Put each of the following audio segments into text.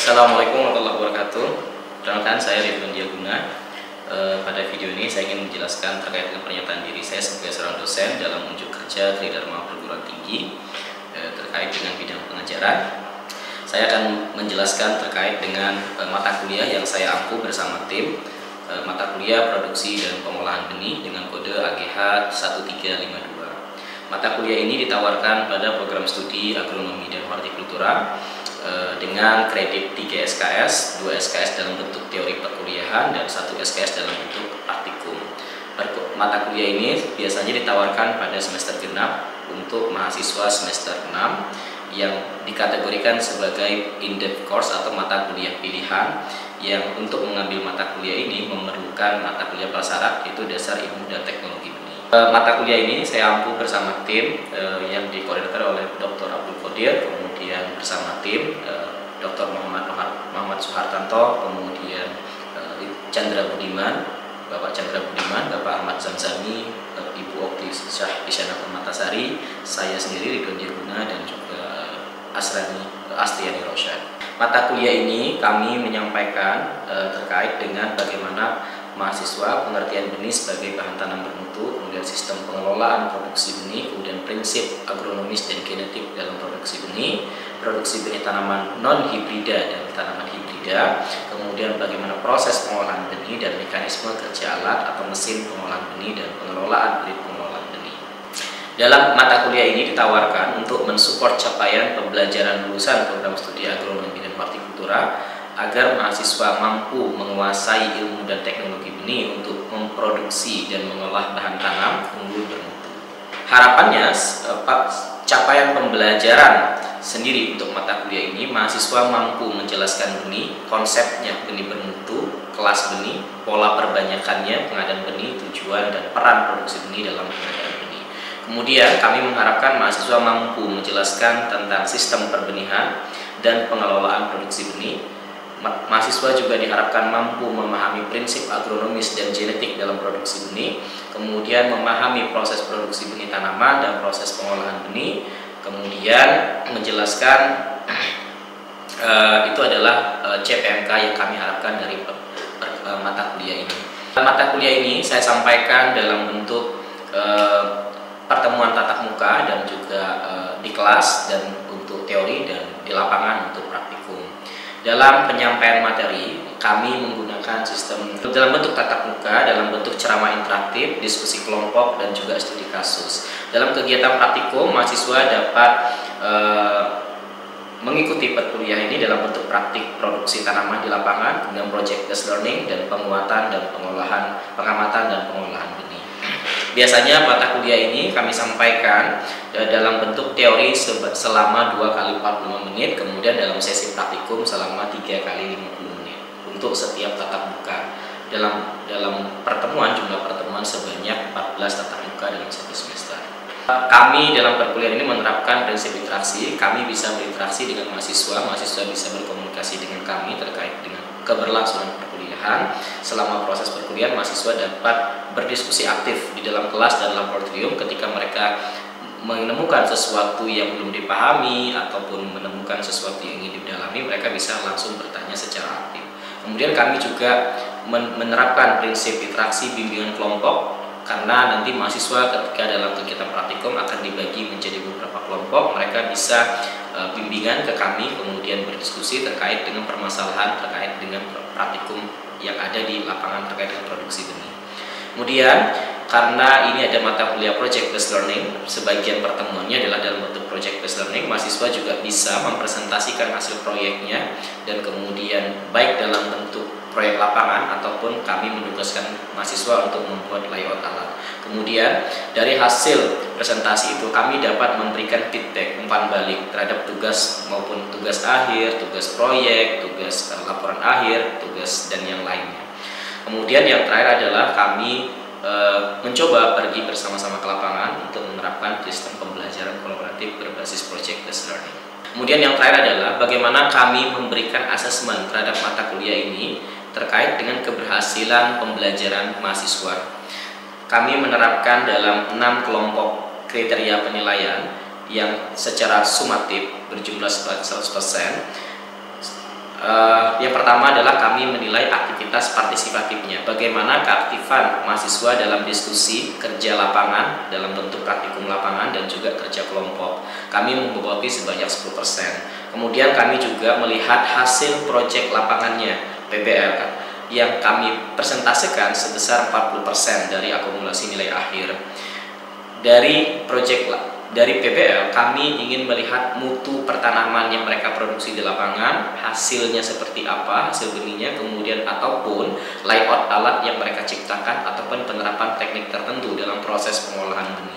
Assalamualaikum warahmatullahi wabarakatuh. Perkenalkan, saya Ridwan Diaguna. Pada video ini saya ingin menjelaskan terkait dengan pernyataan diri saya sebagai seorang dosen dalam unjuk kerja Tridharma Perguruan Tinggi terkait dengan bidang pengajaran. Saya akan menjelaskan terkait dengan mata kuliah yang saya ampu bersama tim, mata kuliah Produksi dan Pengolahan Benih dengan kode AGH 1352. Mata kuliah ini ditawarkan pada program studi Agronomi dan Hortikultura dengan kredit 3 SKS, 2 SKS dalam bentuk teori perkuliahan dan 1 SKS dalam bentuk praktikum. Mata kuliah ini biasanya ditawarkan pada semester genap untuk mahasiswa semester 6 yang dikategorikan sebagai in-depth course atau mata kuliah pilihan, yang untuk mengambil mata kuliah ini memerlukan mata kuliah prasyarat, yaitu dasar ilmu dan teknologi benih. Mata kuliah ini saya ampu bersama tim yang dikoordinir oleh Dr. Abdul Qadir, kemudian bersama tim Dr. Muhammad Suhartanto, kemudian Chandra Budiman, Bapak Chandra Budiman, Bapak Ahmad Zamzami, Ibu Okti Syah Isyana Permatasari, saya sendiri Ridwan Diaguna, dan juga Astriani Rosyad. Mata kuliah ini kami menyampaikan terkait dengan bagaimana mahasiswa pengertian benih sebagai bahan tanam bermutu, kemudian sistem pengelolaan produksi benih, kemudian prinsip agronomis dan genetik dalam produksi benih tanaman non-hibrida dan tanaman hibrida, kemudian bagaimana proses pengolahan benih dan mekanisme kerja alat atau mesin pengolahan benih dan pengelolaan unit pengolahan benih. Dalam mata kuliah ini ditawarkan untuk mensupport capaian pembelajaran lulusan program studi agronomi dan hortikultura agar mahasiswa mampu menguasai ilmu dan teknologi benih untuk memproduksi dan mengolah bahan tanam unggul bermutu. Harapannya capaian pembelajaran sendiri untuk mata kuliah ini, mahasiswa mampu menjelaskan benih, konsepnya benih bermutu, kelas benih, pola perbanyakannya, pengadaan benih, tujuan dan peran produksi benih dalam pengadaan benih. Kemudian kami mengharapkan mahasiswa mampu menjelaskan tentang sistem perbenihan dan pengelolaan produksi benih. Mahasiswa juga diharapkan mampu memahami prinsip agronomis dan genetik dalam produksi benih, kemudian memahami proses produksi benih tanaman dan proses pengolahan benih, kemudian menjelaskan itu adalah CPMK yang kami harapkan dari mata kuliah ini. Mata kuliah ini saya sampaikan dalam bentuk pertemuan tatap muka dan juga di kelas, dan untuk teori, dan di lapangan untuk praktikum. Dalam penyampaian materi, kami menggunakan sistem dalam bentuk tatap muka, dalam bentuk ceramah interaktif, diskusi kelompok, dan juga studi kasus. Dalam kegiatan praktikum, mahasiswa dapat mengikuti perkuliahan ini dalam bentuk praktik produksi tanaman di lapangan dengan project based learning dan penguatan dan pengamatan dan pengolahan benih. Biasanya mata kuliah ini kami sampaikan dalam bentuk teori selama 2 kali 45 menit, kemudian dalam sesi praktikum selama 3 kali 50 menit untuk setiap tatap muka. Dalam pertemuan, jumlah pertemuan sebanyak 14 tatap muka dalam satu semester. Kami dalam perkuliahan ini menerapkan prinsip interaksi. Kami bisa berinteraksi dengan mahasiswa bisa berkomunikasi dengan kami terkait dengan keberlangsungan perkuliahan. Selama proses perkuliahan, mahasiswa dapat berdiskusi aktif di dalam kelas dan laboratorium. Ketika mereka menemukan sesuatu yang belum dipahami ataupun menemukan sesuatu yang ingin didalami, mereka bisa langsung bertanya secara aktif. Kemudian kami juga menerapkan prinsip interaksi bimbingan kelompok, karena nanti mahasiswa ketika dalam kegiatan praktikum akan dibagi menjadi beberapa kelompok. Mereka bisa bimbingan ke kami, kemudian berdiskusi terkait dengan permasalahan terkait dengan praktikum yang ada di lapangan terkait dengan produksi benih. Kemudian karena ini ada mata kuliah project based learning, sebagian pertemuannya adalah dalam bentuk project based learning, mahasiswa juga bisa mempresentasikan hasil proyeknya, dan kemudian baik dalam bentuk proyek lapangan ataupun kami menugaskan mahasiswa untuk membuat layout alat. Kemudian dari hasil presentasi itu kami dapat memberikan feedback, umpan balik terhadap tugas maupun tugas akhir, tugas proyek, tugas laporan akhir, tugas dan yang lainnya. Kemudian yang terakhir adalah kami mencoba pergi bersama-sama ke lapangan untuk menerapkan sistem pembelajaran kolaboratif berbasis project based learning. Kemudian yang terakhir adalah bagaimana kami memberikan asesmen terhadap mata kuliah ini terkait dengan keberhasilan pembelajaran mahasiswa. Kami menerapkan dalam 6 kelompok kriteria penilaian yang secara sumatif berjumlah 100%. Yang pertama adalah kami menilai aktivitas partisipatifnya, bagaimana keaktifan mahasiswa dalam diskusi, kerja lapangan dalam bentuk praktikum lapangan dan juga kerja kelompok. Kami memboboti sebanyak 10%. Kemudian kami juga melihat hasil proyek lapangannya PBL yang kami presentasikan sebesar 40% dari akumulasi nilai akhir. Dari PBL kami ingin melihat mutu pertanaman yang mereka produksi di lapangan, hasilnya seperti apa, hasil benihnya, kemudian ataupun layout alat yang mereka ciptakan ataupun penerapan teknik tertentu dalam proses pengolahan benih.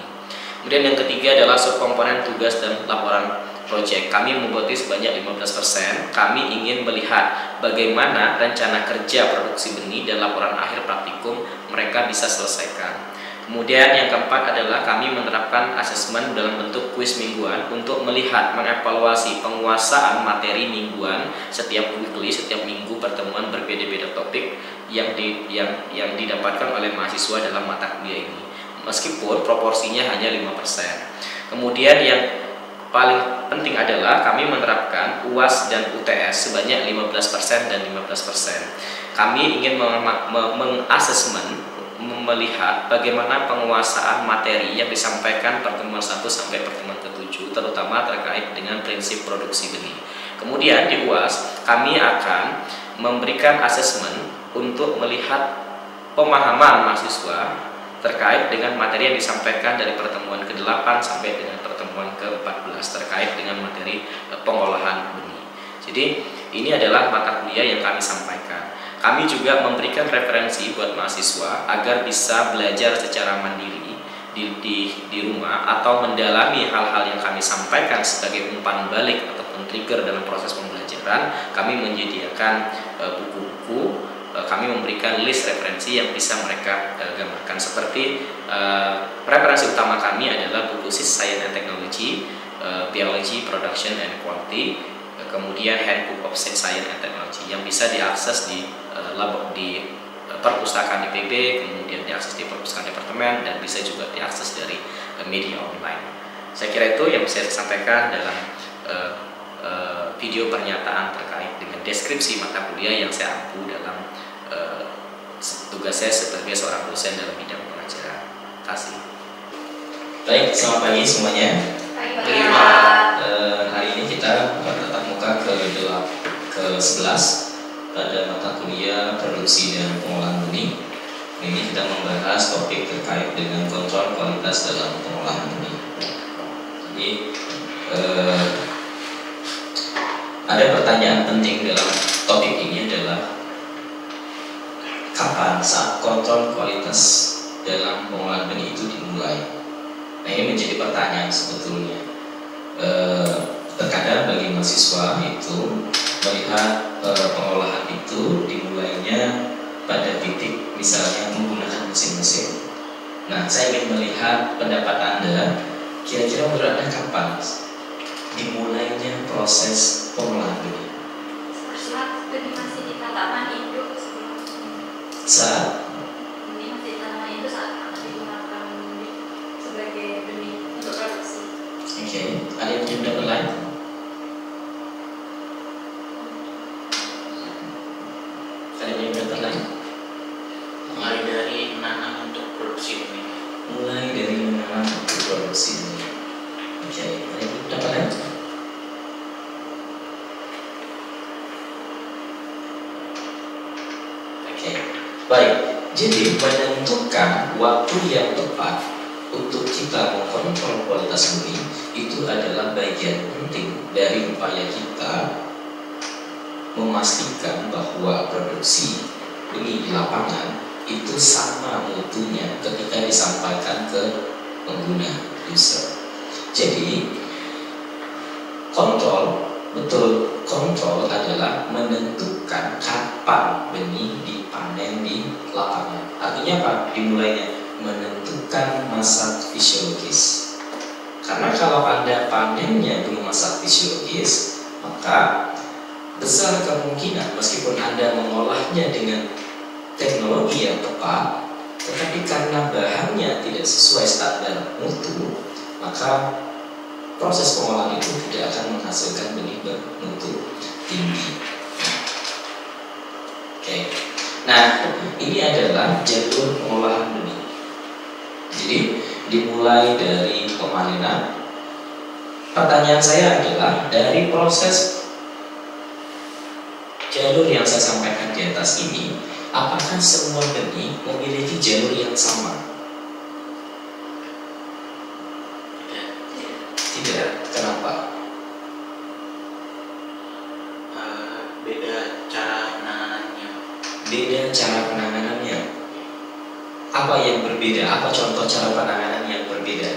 Kemudian yang ketiga adalah subkomponen tugas dan laporan proyek. Kami memboboti sebanyak 15%. Kami ingin melihat bagaimana rencana kerja produksi benih dan laporan akhir praktikum mereka bisa selesaikan. Kemudian yang keempat adalah kami menerapkan asesmen dalam bentuk kuis mingguan untuk melihat mengevaluasi penguasaan materi mingguan setiap weekly, setiap minggu pertemuan berbeda-beda topik yang didapatkan oleh mahasiswa dalam mata kuliah ini. Meskipun proporsinya hanya 5%. Kemudian yang paling penting adalah kami menerapkan UAS dan UTS sebanyak 15% dan 15%. Kami ingin mengasesmen, melihat bagaimana penguasaan materi yang disampaikan pertemuan 1 sampai pertemuan ke-7, terutama terkait dengan prinsip produksi benih. Kemudian di UAS kami akan memberikan asesmen untuk melihat pemahaman mahasiswa terkait dengan materi yang disampaikan dari pertemuan ke-8 sampai dengan pertemuan ke-14 terkait dengan materi pengolahan benih. Jadi ini adalah mata kuliah yang kami sampaikan. Kami juga memberikan referensi buat mahasiswa agar bisa belajar secara mandiri di rumah atau mendalami hal-hal yang kami sampaikan sebagai umpan balik ataupun trigger dalam proses pembelajaran. Kami menyediakan buku-buku, kami memberikan list referensi yang bisa mereka gambarkan. Seperti referensi utama kami adalah buku Science and Technology, Biology, Production and Quality, kemudian Handbook of Science and Technology yang bisa diakses di perpustakaan IPB, kemudian diakses di perpustakaan departemen, dan bisa juga diakses dari media online. Saya kira itu yang bisa saya sampaikan dalam video pernyataan terkait dengan deskripsi mata kuliah yang saya ampu dalam tugas saya sebagai seorang dosen dalam bidang pengajaran. Terima kasih. Baik, selamat pagi semuanya. Hari ini kita tatap muka ke-11 pada mata kuliah produksi dan pengolahan benih. Ini kita membahas topik terkait dengan kontrol kualitas dalam pengolahan benih. Jadi ada pertanyaan penting dalam topik ini adalah kapan saat kontrol kualitas dalam pengolahan benih itu dimulai. Nah, ini menjadi pertanyaan sebetulnya. Terkadang bagi mahasiswa itu melihat pengolahan itu dimulainya pada titik misalnya menggunakan mesin-mesin. Nah, saya ingin melihat pendapat Anda, kira-kira menurut Anda kapan dimulainya proses pengolahan benih? Saat benih masih di tanaman induk Saat benih masih di tanaman induk saat akan digunakan sebagai benih untuk produksi. Oke, ada yang punya pendapat lain? Ada yang punya pendapat lain? Mulai dari menanam untuk produksi benih. Mulai dari menanam untuk produksi benih. Oke, ada yang punya pendapat lain? Oke, baik. Jadi menentukan waktu yang tepat untuk kita mengontrol kualitas benih itu adalah bagian penting dari upaya kita memastikan bahwa produksi benih di lapangan itu sama mutunya ketika disampaikan ke pengguna user. Jadi kontrol adalah menentukan kapan benih dipanen di lapangan. Artinya apa? Dimulainya menentukan masa fisiologis. Karena kalau Anda panennya belum masa fisiologis, maka besar kemungkinan meskipun Anda mengolahnya dengan teknologi yang tepat, tetapi karena bahannya tidak sesuai standar mutu, maka proses pengolahan itu tidak akan menghasilkan benih bermutu tinggi. Nah, ini adalah jalur pengolahan benih. Jadi dimulai dari pemanenan. Pertanyaan saya adalah dari proses jalur yang saya sampaikan di atas ini, apakah semua benih memiliki jalur yang sama? Tidak. Kenapa? Beda cara penanganannya. Beda cara penanganannya. Apa yang berbeda? Apa contoh cara penanganan yang berbeda?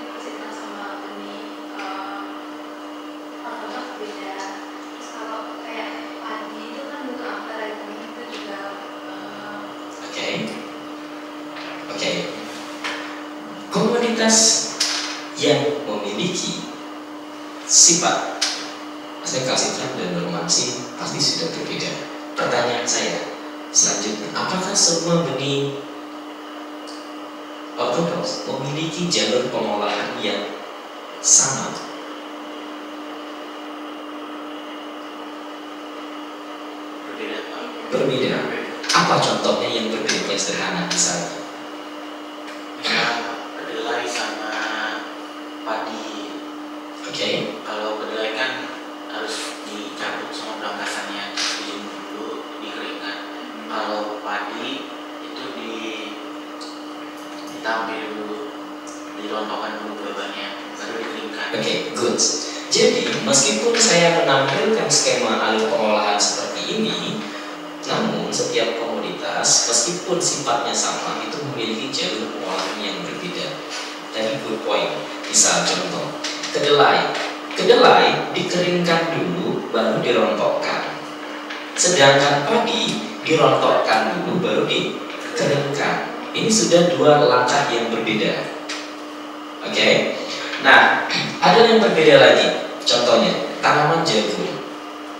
Kapasitas sama benih ortodoks beda. Terus kalau kayak padi itu kan butuh angkara itu juga Oke. Komoditas yang memiliki sifat kalsitrat dan normasi pasti sudah berbeda. Pertanyaan saya selanjutnya, apakah semua benih ortodoks memiliki jalur pengolahan yang sama? Berbeda Pak. Berbeda. Apa contohnya yang berbeda yang sederhana misalnya? Misal kedelai sama padi. Oke. Kalau kedelai kan harus dicabut semua berangkasannya, dijemur dulu, dikeringkan. Kalau padi itu ditampil dulu, dirontokkan dulu bebannya, baru dikeringkan. Oke, good. Jadi meskipun saya menampilkan skema alur pengolahan seperti ini, namun setiap komoditas meskipun sifatnya sama itu memiliki jalur pengolahan yang berbeda. Tadi good point. Misal contoh kedelai dikeringkan dulu baru dirontokkan. Sedangkan padi dirontokkan dulu baru dikeringkan. Ini sudah dua langkah yang berbeda. Oke. Nah, ada yang berbeda lagi. Contohnya tanaman jagung,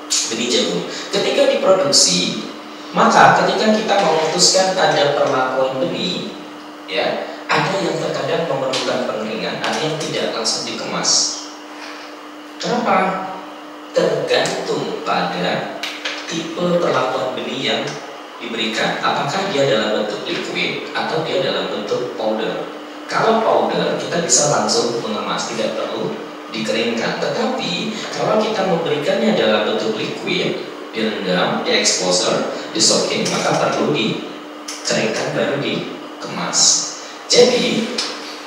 benih jagung. Ketika diproduksi, maka ketika kita memutuskan ada perlakuan benih, ya, ada yang terkadang memerlukan pengeringan, ada yang tidak langsung dikemas. Kenapa? Tergantung pada tipe perlakuan benih yang diberikan. Apakah dia dalam bentuk liquid atau dia dalam bentuk powder? Kalau powder kita bisa langsung mengemas, tidak perlu dikeringkan. Tetapi kalau kita memberikannya dalam bentuk liquid, direndam, diexposure, disoaking, maka perlu dikeringkan baru dikemas. Jadi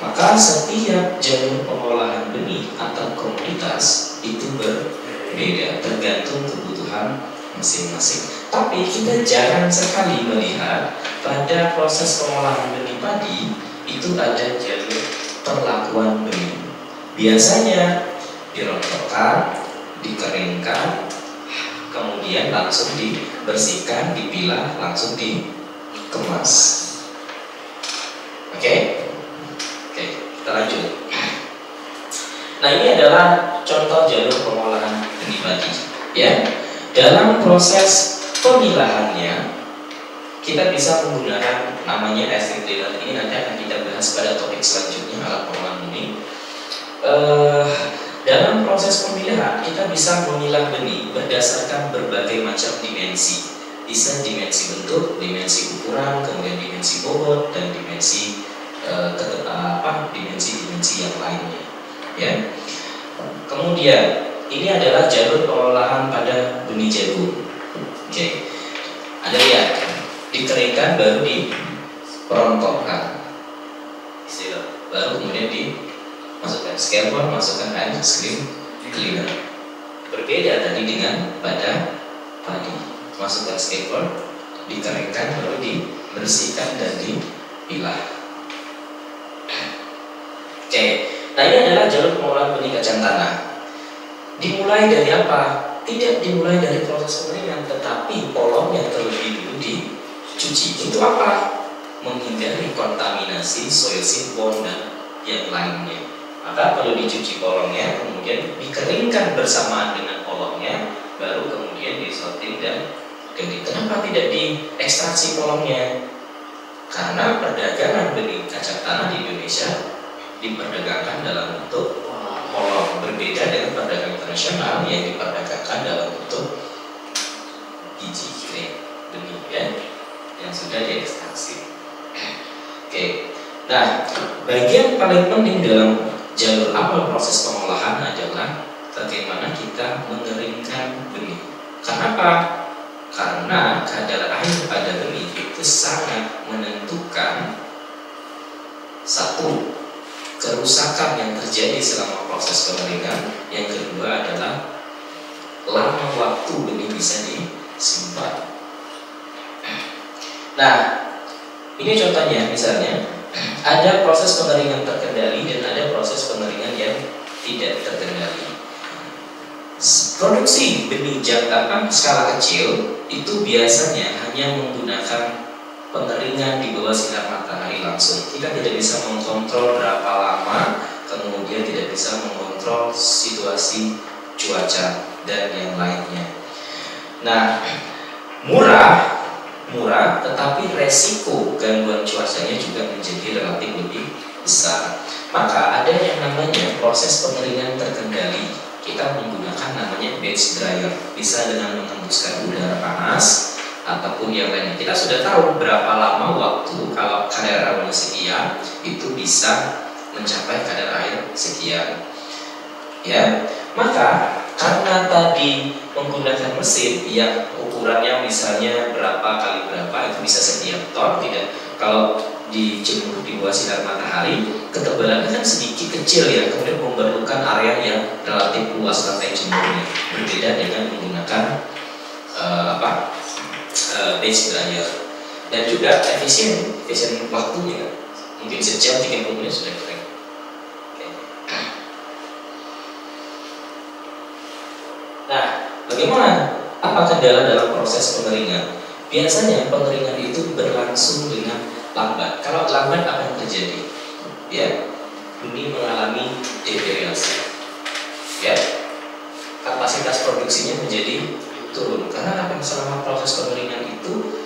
maka setiap jalur pengolahan benih atau komoditas itu berbeda tergantung kebutuhan masing-masing. Tapi kita jarang sekali melihat pada proses pengolahan benih padi itu ada jalur perlakuan benih. Biasanya dirontokkan, dikeringkan, kemudian langsung dibersihkan, dipilah, langsung dikemas. Oke? Oke, kita lanjut. Nah, ini adalah contoh jalur pengolahan benih padi. Ya, dalam proses pemilahannya kita bisa menggunakan namanya acid cleaner. Ini nanti akan kita bahas pada topik selanjutnya, alat pengolahan benih. Dalam proses pemilahan kita bisa memilah benih berdasarkan berbagai macam dimensi. Bisa dimensi bentuk, dimensi ukuran, kemudian dimensi bobot dan dimensi dimensi yang lainnya, ya. Kemudian ini adalah jalur pengolahan pada benih jagung. Oke, ada ya, dikeringkan baru dirontokkan, baru kemudian dimasukkan scalpel, masukkan air screen cleaner. Berbeda tadi dengan pada padi, masukkan scalpel, dikeringkan baru dibersihkan dan dipilah. Oke, nah ini adalah jalur pengolahan benih kacang tanah. Dimulai dari apa? Tidak dimulai dari proses pengeringan, tetapi polongnya terlebih dulu dicuci. Itu apa? Menghindari kontaminasi soil seedborne dan yang lainnya. Maka perlu dicuci polongnya, kemudian dikeringkan bersamaan dengan polongnya, baru kemudian disorting dan kening. Kenapa tidak diekstraksi polongnya? Karena perdagangan benih kacang tanah di Indonesia diperdagangkan dalam bentuk molor, berbeda dengan perdagangan internasional yang diperdagangkan dalam bentuk biji benih ya, yang sudah diekstraksi. Oke. Nah, bagian paling penting dalam jalur awal proses pengolahan adalah bagaimana kita mengeringkan benih. Kenapa? Karena kadar air pada benih itu sangat menentukan satu, kerusakan yang terjadi selama proses pengeringan. Yang kedua adalah lama waktu benih bisa disimpan. Nah, ini contohnya, misalnya ada proses pengeringan terkendali dan ada proses pengeringan yang tidak terkendali. Produksi benih jangka skala kecil itu biasanya hanya menggunakan pengeringan di bawah sinar matahari langsung. Kita tidak bisa mengkontrol berapa lama, kemudian tidak bisa mengontrol situasi cuaca dan yang lainnya. Nah, murah, tetapi resiko gangguan cuacanya juga menjadi relatif lebih besar. Maka ada yang namanya proses pengeringan terkendali. Kita menggunakan namanya batch dryer, bisa dengan menghembuskan udara panas ataupun yang lainnya. Kita sudah tahu berapa lama waktu kalau kadar airnya sekian itu bisa mencapai kadar air sekian. Ya, maka karena tadi menggunakan mesin yang ukurannya misalnya berapa kali berapa, itu bisa sekian ton, tidak kalau dijemur di bawah sinar matahari ketebalannya kan sedikit kecil ya, kemudian memerlukan area yang relatif luas lantai jemurnya, berbeda dengan menggunakan batch dryer. Dan juga efisien waktunya, mungkin sejam 30 menit sudah kering. Nah, bagaimana? Apa kendala dalam proses pengeringan? Biasanya pengeringan itu berlangsung dengan lambat. Kalau lambat apa yang terjadi? Ya, benih mengalami degradasi. Ya, kapasitas produksinya menjadi turun. Karena apa? Selama proses pengeringan itu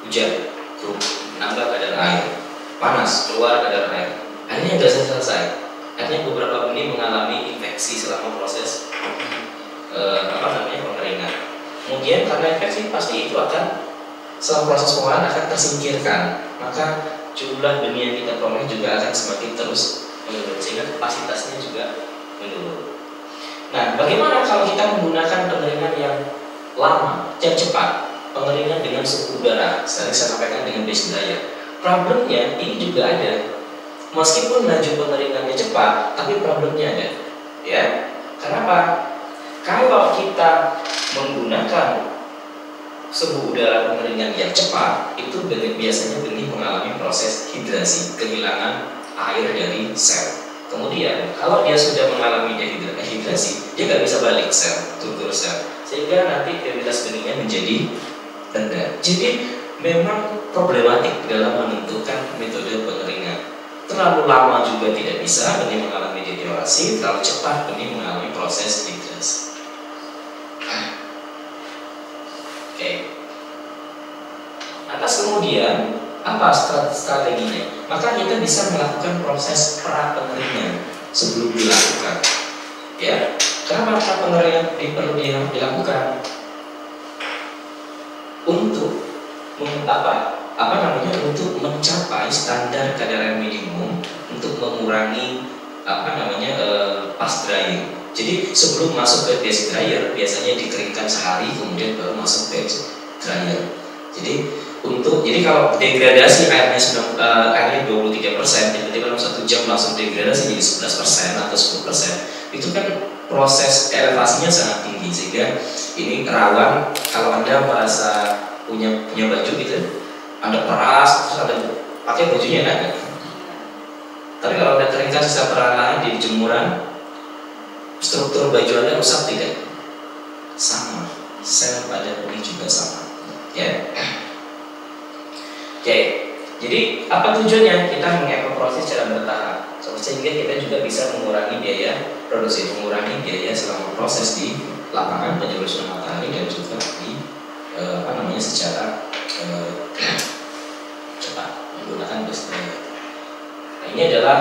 hujan, menambah kadar air, panas, keluar kadar air. Akhirnya nggak selesai. Akhirnya beberapa benih mengalami infeksi selama proses pengeringan. Kemudian karena infeksi pasti itu akan selama proses pengolahan akan tersingkirkan, maka jumlah benih yang kita peroleh juga akan semakin terus menurun, sehingga kapasitasnya juga menurun. Nah, bagaimana kalau kita menggunakan pengeringan yang lama, yang cepat, pengeringan dengan suhu udara, saya sampaikan dengan batch dryer. Problemnya ini juga ada, meskipun laju pengeringannya cepat, tapi problemnya ada. Ya, kenapa? Kalau kita menggunakan suhu udara pengeringan yang cepat, itu biasanya benih mengalami proses hidrasi, kehilangan air dari sel. Kemudian kalau dia sudah mengalami dehidrasi, dia nggak bisa balik struktur sel, sehingga nanti kualitas benihnya menjadi rendah. Jadi memang problematik dalam menentukan metode pengeringan. Terlalu lama juga tidak bisa, benih mengalami dehidrasi. Terlalu cepat, benih mengalami proses hidrasi. Oke. Atas kemudian apa strateginya? Maka kita bisa melakukan proses pra pengeringan sebelum dilakukan. Ya, kenapa pra pengeringan perlu dilakukan? Untuk untuk mencapai standar kadar air minimum, untuk mengurangi fast drying. Jadi sebelum masuk ke batch dryer biasanya dikeringkan sehari, kemudian baru masuk batch dryer. Jadi kalau degradasi airnya 23%, tiba-tiba dalam 1 jam langsung degradasi jadi 11% atau 10%, itu kan proses elevasinya sangat tinggi, sehingga ini rawan kalau Anda merasa punya baju gitu, Anda peras terus Anda pakai bajunya kan. Tapi kalau Anda keringkan secara perlahan di jemuran, struktur baju Anda rusak tidak? Sama, sel pada benih juga sama. Ya. Oke, jadi apa tujuannya? Kita mengevaporasi secara bertahap, sehingga kita juga bisa mengurangi biaya produksi, mengurangi biaya selama proses di lapangan penjemur sinar matahari, dan juga di secara cepat menggunakan batch dryer. ini adalah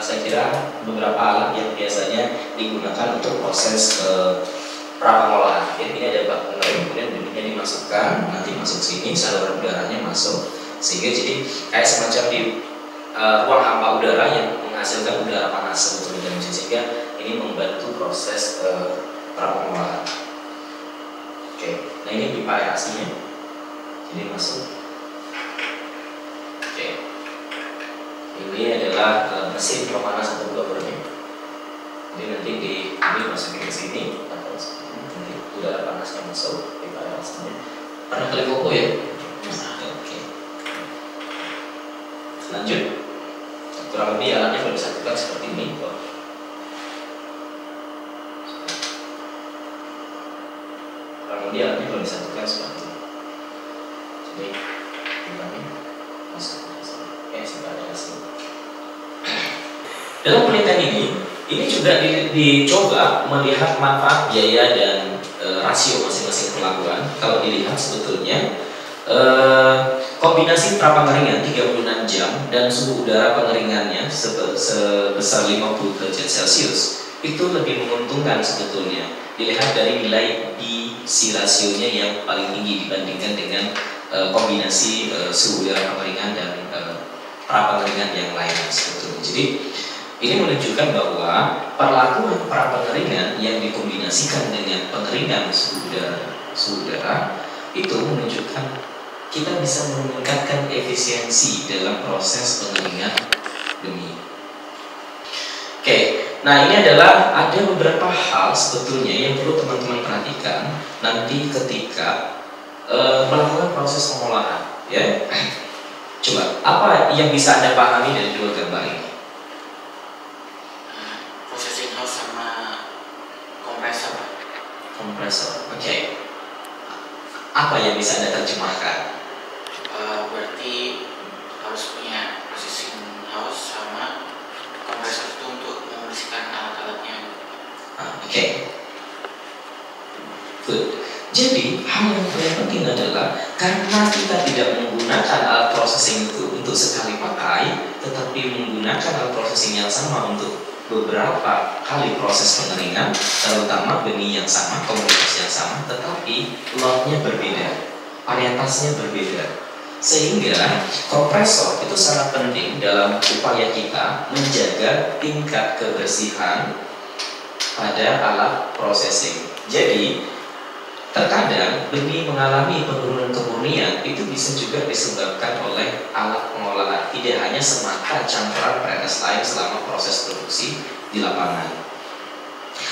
saya kira beberapa alat yang biasanya digunakan untuk proses pra-pengolahan. Ini ada bak pengering, kemudian benihnya dimasukkan, nanti masuk sini, saluran udaranya masuk, sehingga jadi kayak semacam di ruang hampa udara yang menghasilkan udara panas sebetulnya, sehingga ini membantu proses pra-pengolahan. Oke, nah ini pipa aerasinya, jadi masuk. Oke, ini adalah mesin pemanas atau blowernya. Jadi nanti ini masukin ke sini, nanti udara panasnya masuk pipa aerasinya. Pernah kali koko ya? Oke. Lanjut. Kurang lebih alatnya kalau disatukan seperti ini. Kurang lebih alatnya kalau disatukan seperti ini. Jadi ini masuk. Sudah ada hasil. Dalam penelitian ini juga dicoba melihat manfaat biaya dan rasio masing-masing pelabuhan. Kalau dilihat sebetulnya kombinasi pra-pengeringan 36 jam dan suhu udara pengeringannya sebesar 50 derajat Celcius itu lebih menguntungkan sebetulnya dilihat dari nilai DC rasionya yang paling tinggi dibandingkan dengan kombinasi suhu udara pengeringan dan pra-pengeringan yang lainnya sebetulnya. Jadi ini menunjukkan bahwa perlakuan pra-pengeringan yang dikombinasikan dengan pengeringan suhu udara itu menunjukkan kita bisa meningkatkan efisiensi dalam proses pengeringan benih. Oke, nah ini adalah ada beberapa hal sebetulnya yang perlu teman-teman perhatikan nanti ketika melakukan proses pengolahan, ya. Coba, apa yang bisa Anda pahami dari dua gambar ini? Processing house sama kompresor. Kompresor, oke. Apa yang bisa Anda terjemahkan? Berarti harus punya processing house sama kompresor itu untuk membersihkan alat-alatnya. Oke. Good. Jadi hal yang paling penting adalah karena kita tidak menggunakan alat processing itu untuk sekali pakai, tetapi menggunakan alat processing yang sama untuk beberapa kali proses pengeringan, terutama benih yang sama, komoditas yang sama, tetapi lotnya berbeda, varietasnya berbeda. Sehingga kompresor itu sangat penting dalam upaya kita menjaga tingkat kebersihan pada alat processing. Jadi terkadang benih mengalami penurunan kemurnian itu bisa juga disebabkan oleh alat pengolahan, tidak hanya semata campuran peretas lain selama proses produksi di lapangan.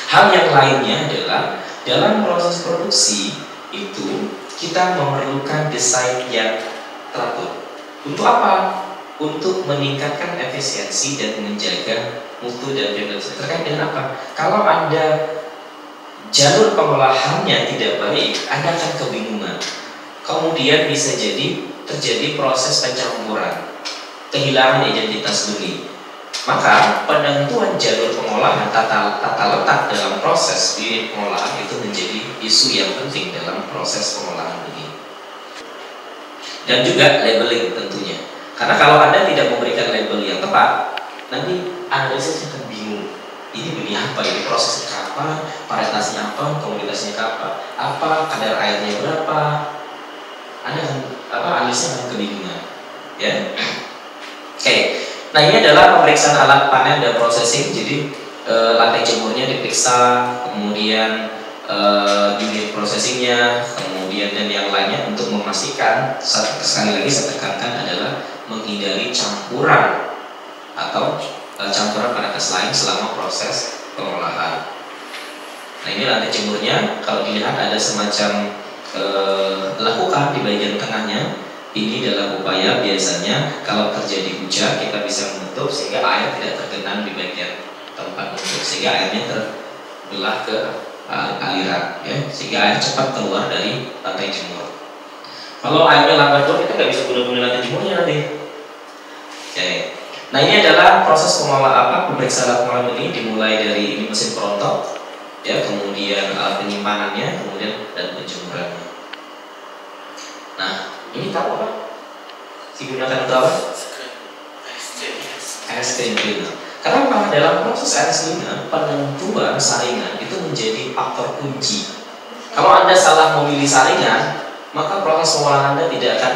Hal yang lainnya adalah dalam proses produksi itu kita memerlukan desain yang teratur. Untuk apa? Untuk meningkatkan efisiensi dan menjaga mutu dan biodiversitas. Terkait dengan apa? Kalau Anda jalur pengolahannya tidak baik, Anda akan kebingungan. Kemudian bisa jadi terjadi proses pencampuran, kehilangan identitas benih. Maka penentuan jalur pengolahan, tata letak dalam proses unit pengolahan itu menjadi isu yang penting dalam proses pengolahan benih. Dan juga labeling tentunya. Karena kalau Anda tidak memberikan label yang tepat, nanti analisisnya akan bingung. Ini benih apa, ini prosesnya apa, varietasnya apa, komoditasnya apa, kadar airnya berapa, Anda akan analisnya akan kebingungan, ya. Oke, nah ini adalah pemeriksaan alat panen dan processing. Jadi lantai jemurnya diperiksa, kemudian unit processingnya, kemudian dan yang lainnya untuk memastikan sekali lagi saya tekankan adalah menghindari campuran atau campuran varietas lain selama proses pengolahan. Nah ini lantai jemurnya, kalau dilihat ada semacam lekukan di bagian tengahnya. Ini dalam upaya biasanya kalau terjadi hujan kita bisa menutup sehingga air tidak tergenang di bagian tempat untuk, sehingga airnya terbelah ke aliran, ya, sehingga air cepat keluar dari lantai jemur. Kalau airnya lambat keluar kita nggak bisa guna-guna lantai jemurnya nanti. Oke. Nah ini adalah proses pemeriksaan alat pengolahan ini, dimulai dari ini mesin perontok, ya, kemudian alat penyimpanannya, kemudian dan penjemurannya. Nah ini tahu apa? Digunakan untuk apa? ice cream cleaner. Karena dalam proses ice cleaner, penentuan saringan itu menjadi faktor kunci. Kalau Anda salah memilih saringan, maka proses pengolahan Anda tidak akan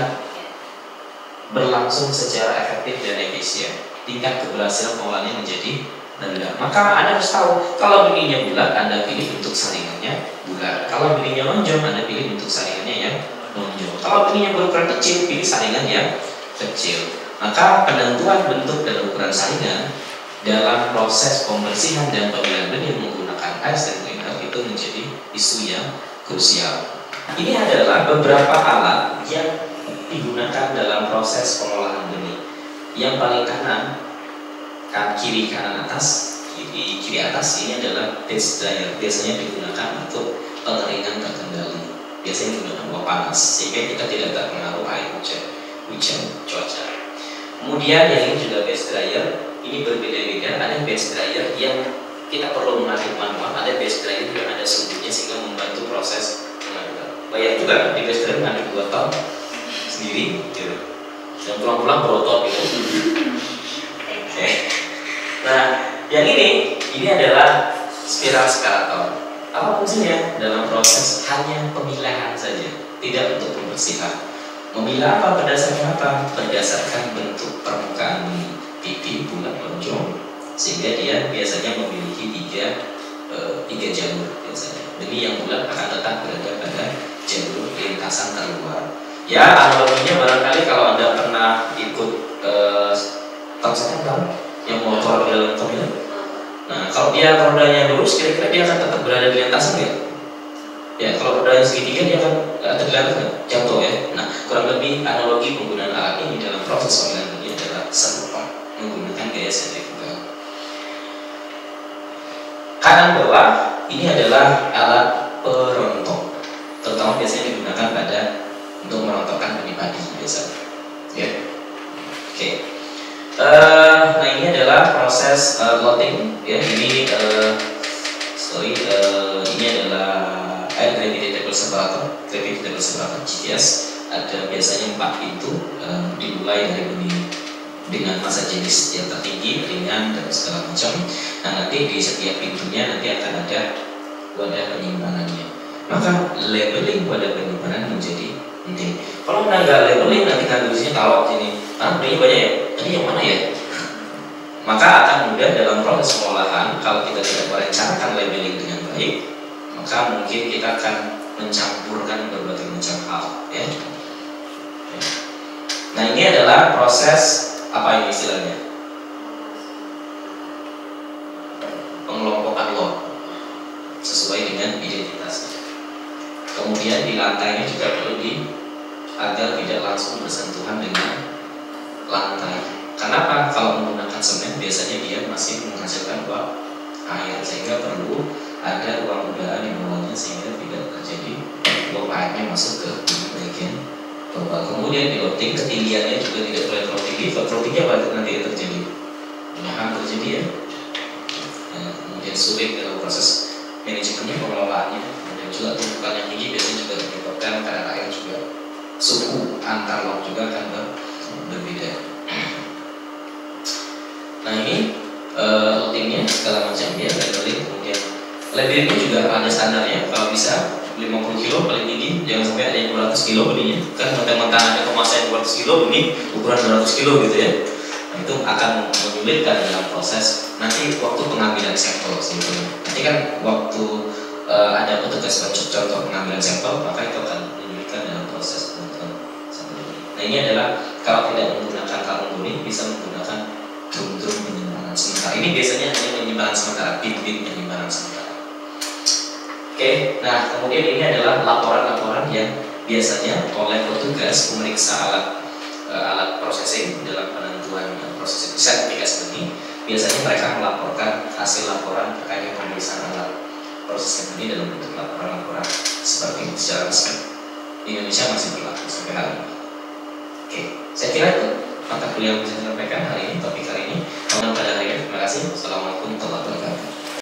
berlangsung secara efektif dan efisien. Tingkat keberhasilan pengolahannya menjadi rendah. Maka Anda harus tahu, kalau benihnya bulat, Anda pilih bentuk saringannya bulat. Kalau benihnya lonjong, Anda pilih bentuk saringannya yang lonjong. Kalau benihnya berukuran kecil, pilih saringan yang kecil. Maka penentuan bentuk dan ukuran saringan dalam proses pembersihan dan pemilihan benih menggunakan ice cream cleaner itu menjadi isu yang krusial. Ini adalah beberapa alat yang digunakan dalam proses pengolahan benih. Yang paling kanan, kiri kanan atas, kiri atas ini adalah batch dryer. Biasanya digunakan untuk pengeringan terkendali. Biasanya digunakan uap panas sehingga kita tidak terpengaruh air hujan cuaca. Kemudian yang ini juga batch dryer. Ini berbeda-beda. Ada batch dryer yang kita perlu mengaduk manual, ada batch dryer yang ada suhunya sehingga membantu proses pengadukan. Bayang juga di batch dryer mengaduk 2 ton sendiri gitu. Dan pulang-pulang berotot gitu. Oke. Nah, yang ini adalah spiral separator. Apa fungsinya? Dalam proses hanya pemilahan saja, tidak untuk pembersihan. Memilah apa? Berdasarkan apa? Berdasarkan bentuk permukaan benih. Pipi bulat lonjong, sehingga dia biasanya memiliki tiga jalur biasanya. Benih yang bulat akan tetap berada pada jalur lintasan terluar. Ya, analoginya barangkali kalau Anda pernah ikut tahu yang motor di dalam mobil. Nah, kalau dia rodanya lurus, kira-kira dia akan tetap berada di lintasan nggak? Ya, kalau rodanya segitiga dia akan tergeliat jatuh ya. Nah, kurang lebih analogi penggunaan alat ini dalam proses pemilihan benih adalah serupa, menggunakan gaya sentrifugal. Kanan bawah ini adalah alat perontok, terutama biasanya digunakan pada untuk merontokkan benih padi biasa. Ya, oke. Nah, ini adalah proses loading. Ya, ini ini adalah air gravity separator GTS. Ada biasanya 4 pintu, dimulai dari benih dengan massa jenis yang tertinggi, ringan dan segala macam. Nah, nanti di setiap pintunya nanti akan ada wadah penyimpanannya. Maka labeling wadah penyimpanan menjadi penting. Kalau nggak labeling nanti kandungannya taruh sini. Benihnya banyak ya. Tadi yang mana ya? Maka akan mudah dalam proses pengolahan. Kalau kita tidak merencanakan labeling dengan baik, maka mungkin kita akan mencampurkan berbagai macam hal. Ya. Nah, ini adalah proses apa ini istilahnya? Pengelompokan lot sesuai dengan identitasnya. Kemudian di lantainya juga perlu agar tidak langsung bersentuhan dengan lantai. Kenapa? Kalau menggunakan semen biasanya dia masih menghasilkan uap air, sehingga perlu ada ruang udara di bawahnya sehingga tidak terjadi uap airnya masuk ke bagian bawah. Kemudian di loading ketinggiannya juga tidak boleh terlalu tinggi. Kalau terlalu tinggi apa nanti terjadi? Penyerahan terjadi ya. Kemudian sulit dalam proses manajemennya, pengelolaannya. Kemudian juga tumpukan yang tinggi biasanya juga menyebabkan kadar air juga suhu antar lot juga akan berbeda. Nah, ini loadingnya segala macam ya, labeling. Kemudian labelingnya juga ada standarnya. Kalau bisa 50 kilo paling tinggi, jangan sampai ada yang 200 kilo benihnya. Kan mentang-mentang ada kemasan 200 kilo benih ukuran 200 kilo gitu ya. Nah, itu akan menyulitkan dalam proses nanti waktu pengambilan sampel sebetulnya. Nanti kan waktu ada petugas pencocok untuk pengambilan sampel, maka itu akan menyulitkan dalam proses penentuan sampel. Nah, ini adalah kalau tidak menggunakan karung kuning, bisa menggunakan drum-drum penyimpanan sementara. Ini biasanya hanya penyimpanan sementara, bin-bin penyimpanan sementara. Oke, nah kemudian ini adalah laporan-laporan yang biasanya oleh petugas pemeriksa alat processing dalam penentuan proses sertifikasi benih. Biasanya mereka melaporkan hasil laporan terkait dengan pemeriksaan alat proses benih dalam bentuk laporan-laporan seperti ini secara resmi. Di Indonesia masih berlaku sampai hari ini. Oke, saya kira itu mata kuliah yang bisa saya sampaikan hari ini, topik hari ini. Pada hari ini, terima kasih. Assalamualaikum warahmatullahi wabarakatuh.